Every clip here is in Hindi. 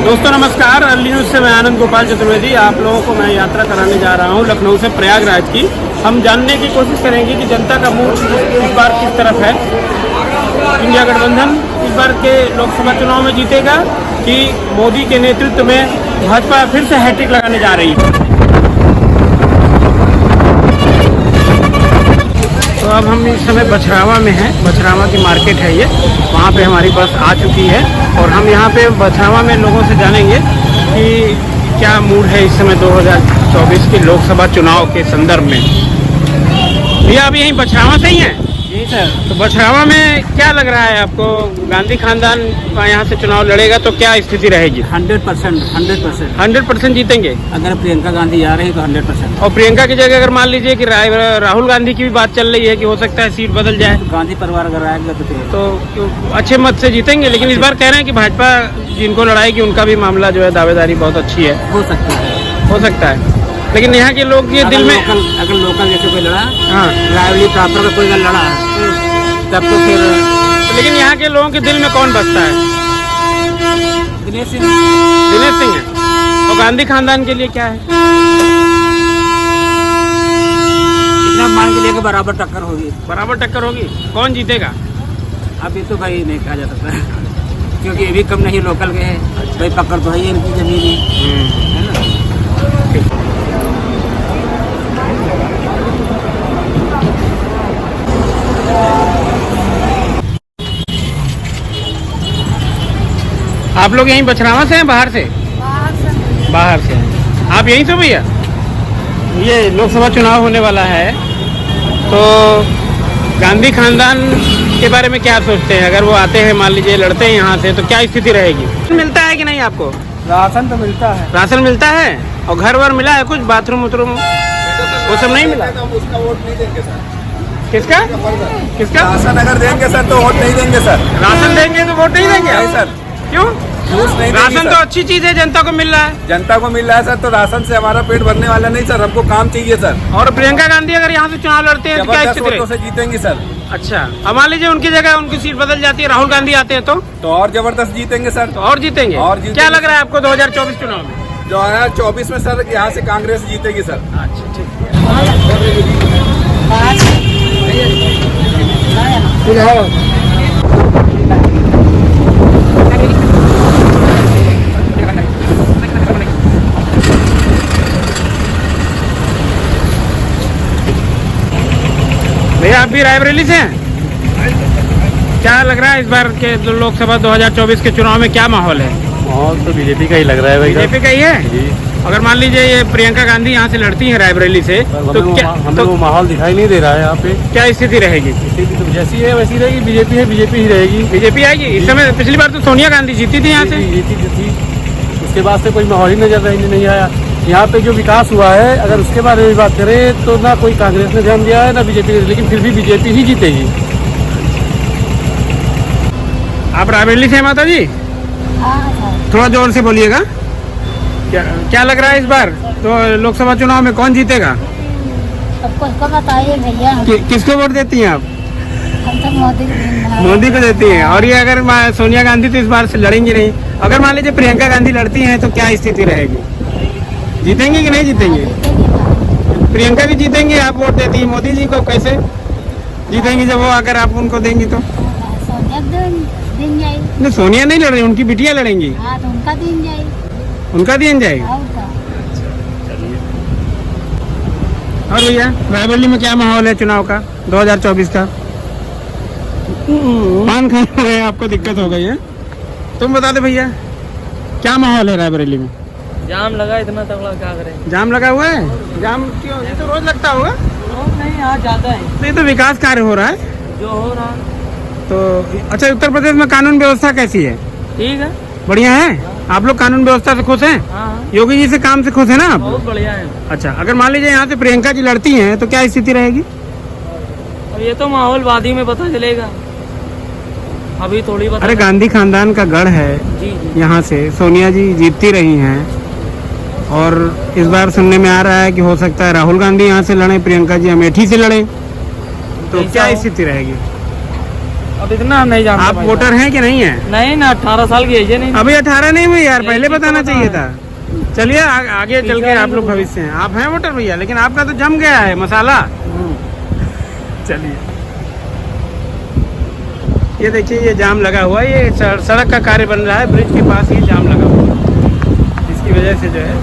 दोस्तों नमस्कार, अर्ली न्यूज़ से मैं आनंद गोपाल चतुर्वेदी आप लोगों को मैं यात्रा कराने जा रहा हूं लखनऊ से प्रयागराज की। हम जानने की कोशिश करेंगे कि जनता का मूड इस बार किस तरफ है। इंडिया गठबंधन इस बार के लोकसभा चुनाव में जीतेगा कि मोदी के नेतृत्व में भाजपा फिर से हैट्रिक लगाने जा रही है। तो अब हम इस समय बछरावा में हैं। बछरावा की मार्केट है ये, वहाँ पे हमारी बस आ चुकी है और हम यहाँ पे बछरावा में लोगों से जानेंगे कि क्या मूड है इस समय 2024 के लोकसभा चुनाव के संदर्भ में। भैया आप यहीं बछरावा से ही हैं? जी सर। तो बछरावा में क्या लग रहा है आपको? गांधी खानदान यहाँ से चुनाव लड़ेगा तो क्या स्थिति रहेगी? 100% जीतेंगे। अगर प्रियंका गांधी आ रही है तो 100%। और प्रियंका की जगह अगर मान लीजिए कि राहुल गांधी की भी बात चल रही है कि हो सकता है सीट बदल जाए, तो गांधी परिवार अगर आएगा तो अच्छे मत से जीतेंगे। लेकिन इस बार कह रहे हैं कि भाजपा जिनको लड़ाएगी उनका भी मामला जो है दावेदारी बहुत अच्छी है। हो सकता है। लेकिन यहाँ के लोग ये दिल में अगर लोकल जैसे कोई लड़ा, हाँ रायबरेली प्रॉपर का कोई लड़ा तब तो फिर लेकिन यहाँ के लोगों के दिल में कौन बसता है? दिनेश सिंह है। और गांधी खानदान के लिए क्या है? इतना मान के लिए कि बराबर टक्कर होगी। कौन जीतेगा? अब ये तो भाई नहीं कहा जा सकता क्योंकि ये भी कम नहीं लोकल के हैं। भाई पकड़ तो है इनकी जमीन है ना। आप लोग यहीं बछरावा से हैं? बाहर से हैं। आप यहीं से भैया? ये लोकसभा चुनाव होने वाला है तो गांधी खानदान के बारे में क्या सोचते हैं? अगर वो आते हैं, मान लीजिए लड़ते हैं यहाँ से, तो क्या स्थिति रहेगी? मिलता है कि नहीं आपको? राशन तो मिलता है। राशन मिलता है और घर वर मिला है? कुछ बाथरूम उथरूम वो सब नहीं मिला? उसका वोट नहीं देंगे सर। किसका? राशन अगर देंगे सर तो वोट नहीं देंगे सर। राशन देंगे तो वोट नहीं देंगे? नहीं सर। क्यों? नहीं राशन तो अच्छी चीज है, जनता को मिल रहा है। जनता को मिल रहा है सर, तो राशन से हमारा पेट भरने वाला नहीं सर, हमको काम चाहिए सर। और प्रियंका गांधी अगर यहाँ से चुनाव लड़ते हैं तो क्या स्थिति से जीतेंगे सर। अच्छा, अब मान लीजिए उनकी जगह उनकी सीट बदल जाती है, राहुल गांधी आते हैं तो और जबरदस्त जीतेंगे सर। तो और जीतेंगे। क्या लग रहा है आपको 2024 चुनाव में? 2024 में सर यहाँ से कांग्रेस जीतेगी सर। अच्छा ठीक है। भैया आप भी रायबरेली से हैं? क्या लग रहा है इस बार के लोकसभा 2024 के चुनाव में क्या माहौल है? माहौल तो बीजेपी का ही लग रहा है भाई। बीजेपी का ही है जी। अगर मान लीजिए ये प्रियंका गांधी यहाँ से लड़ती हैं रायबरेली से तो क्या हमें वो माहौल दिखाई नहीं दे रहा है यहाँ पे। क्या स्थिति रहेगी? स्थिति तो जैसी है वैसी रहेगी। बीजेपी है, बीजेपी ही रहेगी। बीजेपी आएगी। इस समय पिछली बार तो सोनिया गांधी जीती थी यहाँ से। जीती थी, उसके बाद से कोई माहौल ही नजर नहीं आया। यहाँ पे जो विकास हुआ है अगर उसके बारे में बात करें तो ना कोई कांग्रेस ने ध्यान दिया है ना बीजेपी ने, लेकिन फिर भी बीजेपी ही जीतेगी। आप रायबरेली से हैं माता जी? थोड़ा जोर से बोलिएगा। क्या लग रहा है इस बार तो लोकसभा चुनाव में कौन जीतेगा? सबको बताइए भैया। किसको वोट देती हैं आप? हम तो मोदी को देती हैं। और ये अगर सोनिया गांधी तो इस बार से लड़ेंगी नहीं। अगर मान लीजिए प्रियंका गांधी लड़ती हैं तो क्या स्थिति रहेगी? जीतेंगे कि नहीं जीतेंगे? प्रियंका भी जीतेंगे। आप वोट देती हैं मोदी जी को, कैसे जीतेंगे जब वो अगर आप उनको देंगी तो? नहीं, सोनिया नहीं लड़ रही, उनकी बिटिया लड़ेंगी। तो उनका दिन जाएगा। और भैया रायबरेली में क्या माहौल है चुनाव का 2024 का? पान खाने में आपको दिक्कत हो गई है? तुम बता दे भैया क्या माहौल है रायबरेली में? जाम लगा इतना तगड़ा, क्या करें। जाम लगा हुआ है? जाम क्यों? ये तो रोज लगता होगा। नहीं, यहाँ ज्यादा है। नहीं तो विकास कार्य हो रहा है जो हो रहा तो। अच्छा, उत्तर प्रदेश में कानून व्यवस्था कैसी है? ठीक है, बढ़िया है। आप लोग कानून व्यवस्था से खुश हैं? हाँ। योगी जी से काम से खुश है ना आप? बहुत बढ़िया है। अच्छा, अगर मान लीजिए यहाँ से प्रियंका जी लड़ती हैं तो क्या स्थिति रहेगी? अब ये तो माहौल बाद ही में पता चलेगा, अभी थोड़ी बता। अरे गांधी खानदान का गढ़ है जी। यहाँ से सोनिया जी जीतती रही हैं और इस बार सुनने में आ रहा है कि हो सकता है राहुल गांधी यहाँ से लड़े, प्रियंका जी अमेठी से लड़े, तो क्या स्थिति रहेगी? अब इतना हम नहीं जानते। आप वोटर हैं कि नहीं है? नहीं ना, 18 साल की एज है नहीं। अभी 18 नहीं हुई यार, पहले बताना चाहिए था। चलिए आगे चल के आप लोग भविष्य हैं। आप हैं वोटर भैया, लेकिन आपका तो जम गया है मसाला। चलिए, ये देखिए, ये जाम लगा हुआ है। ये सड़क का कार्य बन रहा है, ब्रिज के पास ये जाम लगा हुआ है। इसकी वजह से जो है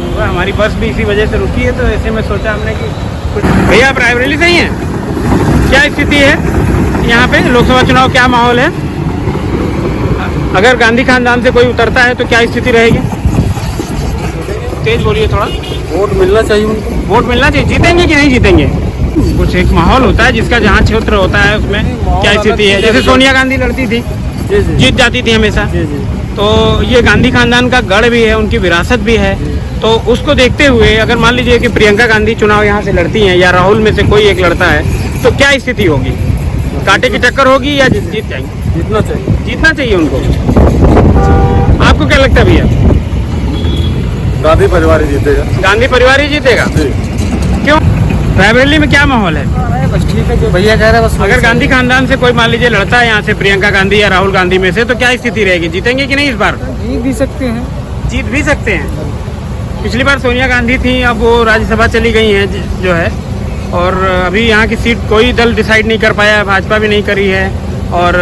वो हमारी बस भी इसी वजह से रुकी है। तो ऐसे में सोचा हमने कि कुछ। भैया आप रायबरेली से ही हैं? क्या स्थिति है यहाँ पे? लोकसभा चुनाव क्या माहौल है? अगर गांधी खानदान से कोई उतरता है तो क्या स्थिति रहेगी? तेज बोलिए थोड़ा। वोट मिलना चाहिए उनको। वोट मिलना चाहिए। जीतेंगे कि नहीं जीतेंगे? कुछ एक माहौल होता है जिसका, जहाँ क्षेत्र होता है उसमें क्या स्थिति है। जैसे सोनिया गांधी लड़ती थी, जीत जाती थी हमेशा। तो ये गांधी खानदान का गढ़ भी है, उनकी विरासत भी है। तो उसको देखते हुए अगर मान लीजिए कि प्रियंका गांधी चुनाव यहाँ से लड़ती हैं या राहुल में से कोई एक लड़ता है, तो क्या स्थिति होगी? कांटे की टक्कर होगी या जीत जाएंगे? जीतना चाहिए। जीतना चाहिए उनको। आपको क्या लगता है भैया? गांधी परिवार ही जीतेगा। गांधी परिवार ही जीतेगा? क्यों? रायबरेली में क्या माहौल है? बस ठीक है, जो भैया कह रहे हैं बस। अगर गांधी खानदान से कोई मान लीजिए लड़ता है यहाँ से, प्रियंका गांधी या राहुल गांधी में से, तो क्या स्थिति रहेगी? जीतेंगे कि नहीं इस बार? जीत भी सकते हैं। जीत भी सकते हैं। पिछली बार सोनिया गांधी थी, अब वो राज्यसभा चली गई हैं जो है। और अभी यहाँ की सीट कोई दल डिसाइड नहीं कर पाया है, भाजपा भी नहीं करी है और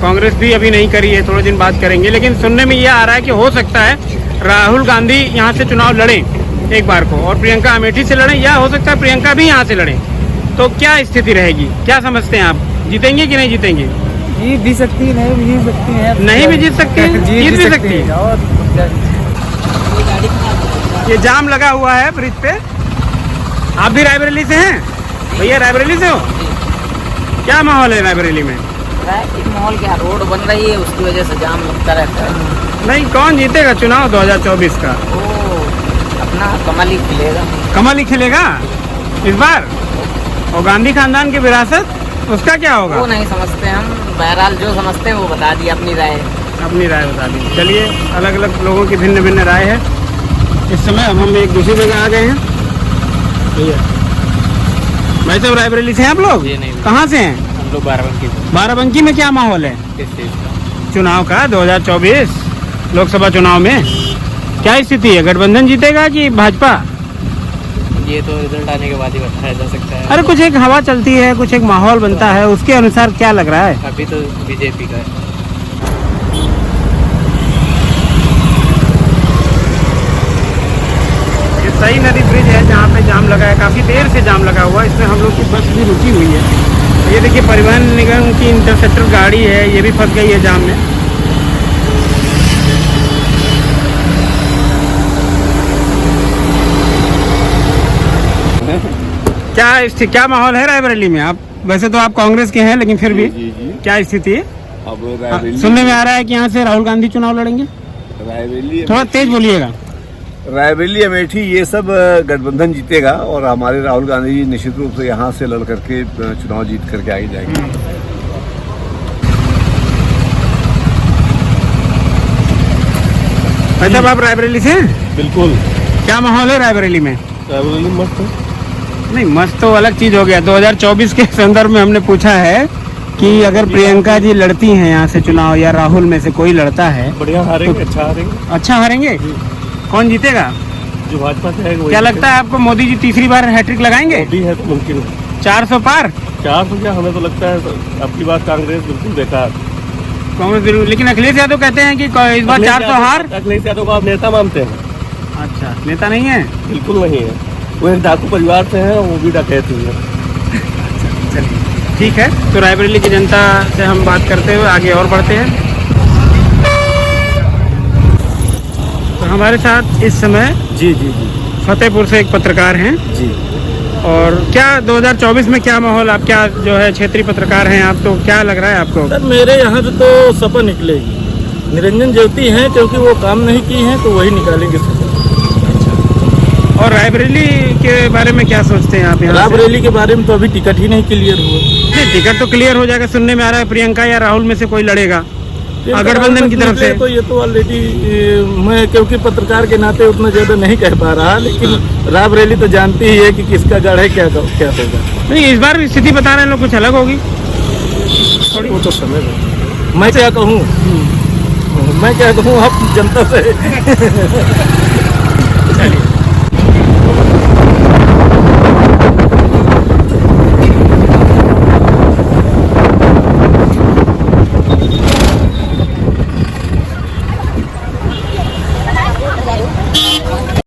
कांग्रेस भी अभी नहीं करी है। थोड़े दिन बाद करेंगे। लेकिन सुनने में ये आ रहा है कि हो सकता है राहुल गांधी यहाँ से चुनाव लड़ें एक बार को, और प्रियंका अमेठी से लड़ें, या हो सकता है प्रियंका भी यहाँ से लड़ें। तो क्या स्थिति रहेगी? क्या समझते हैं आप? जीतेंगे कि नहीं जीतेंगे? जीत भी सकती है, नहीं भी जीत सकती है। नहीं भी जीत सकती है, जीत भी सकती है। और ये जाम लगा हुआ है ब्रिज पे। आप भी रायबरेली से हैं भैया? रायबरेली से हो? क्या माहौल है रायबरेली में? माहौल क्या, रोड बन रही है उसकी वजह से जाम लगता रहता है। नहीं, कौन जीतेगा चुनाव 2024 का? अपना कमल ही खिलेगा। कमल ही खिलेगा इस बार? और गांधी खानदान की विरासत, उसका क्या होगा? वो नहीं समझते हम, बहरहाल जो समझते हैं वो बता दिए, अपनी राय। अपनी राय बता दी। चलिए, अलग अलग लोगों की भिन्न भिन्न राय है। इस समय अब हम एक दूसरी जगह आ गए हैं। भैया भाई साहब, रायबरेली से हैं आप लोग? कहाँ से हैं? हम लोग बाराबंकी। बाराबंकी में क्या माहौल है चुनाव का? 2024 लोकसभा चुनाव में क्या स्थिति है? गठबंधन जीतेगा कि भाजपा? ये तो रिजल्ट आने के बाद ही बताया जा सकता है। अरे कुछ एक हवा चलती है, कुछ एक माहौल बनता है, उसके अनुसार क्या लग रहा है? अभी तो बीजेपी का है। ये सही नदी ब्रिज है जहाँ पे जाम लगा है, काफी देर से जाम लगा हुआ है। इसमें हम लोग की बस भी रुकी हुई है। ये देखिए, परिवहन निगम की इंटरसेप्टर गाड़ी है, ये भी फंस गई है जाम में। क्या माहौल है रायबरेली में? आप वैसे तो आप कांग्रेस के हैं, लेकिन फिर भी क्या स्थिति है? अब सुनने में आ रहा है कि यहाँ से राहुल गांधी चुनाव लड़ेंगे। रायबरेली, थोड़ा तेज बोलिएगा। रायबरेली, अमेठी, ये सब गठबंधन जीतेगा और हमारे राहुल गांधी जी निश्चित रूप से यहाँ से लड़ करके चुनाव जीत करके आगे जाएंगे। भाई साहब, आप रायबरेली से हैं? बिल्कुल। क्या माहौल है रायबरेली में? रायबरेली मस्त है। नहीं, मस्त तो अलग चीज हो गया। 2024 के संदर्भ में हमने पूछा है कि अगर प्रियंका जी लड़ती हैं यहाँ से चुनाव, या राहुल में से कोई लड़ता है, बढ़िया हारेंगे, अच्छा हारेंगे। अच्छा हारेंगे? कौन जीतेगा? जो भाजपा से है वही। क्या लगता है आपको, मोदी जी तीसरी बार हैट्रिक लगाएंगे? मोदी है तो मुमकिन है। 400 पार? 400 क्या, हमें तो लगता है अब की बात कांग्रेस बिल्कुल बेकार। कांग्रेस बिल्कुल, लेकिन अखिलेश यादव कहते हैं कि इस बार 400 हार। अखिलेश यादव को आप नेता मानते हैं? अच्छा, नेता नहीं है? बिल्कुल नहीं है। वो एक डाकू परिवार से है, वो भी डकैती है। चलिए ठीक है। तो रायबरेली की जनता से हम बात करते हुए आगे और बढ़ते हैं। तो हमारे साथ इस समय जी फतेहपुर से एक पत्रकार हैं जी। और क्या 2024 में क्या माहौल, आप क्या जो है क्षेत्रीय पत्रकार हैं आप, तो क्या लग रहा है आपको? सर, मेरे यहाँ से तो सपा निकलेगी। निरंजन ज्योति हैं, क्योंकि वो काम नहीं की हैं तो वही निकालेंगे सपा। और रायबरेली के बारे में क्या सोचते हैं आप? यहाँ रायबरेली के बारे में तो अभी टिकट ही नहीं क्लियर हुआ। नहीं, टिकट तो क्लियर हो जाएगा। सुनने में आ रहा है प्रियंका या राहुल में से कोई लड़ेगा गठबंधन की तरफ से। तो ये तो ऑलरेडी मैं क्योंकि पत्रकार के नाते उतना ज्यादा नहीं कह पा रहा, लेकिन रायबरेली तो जानती ही है कि किसका गढ़ है, क्या होगा। नहीं, इस बार स्थिति बता रहे हैं लोग कुछ अलग होगी। थोड़ी। वो तो समय मैं क्या कहूँ, मैं क्या कहूँ आप जनता से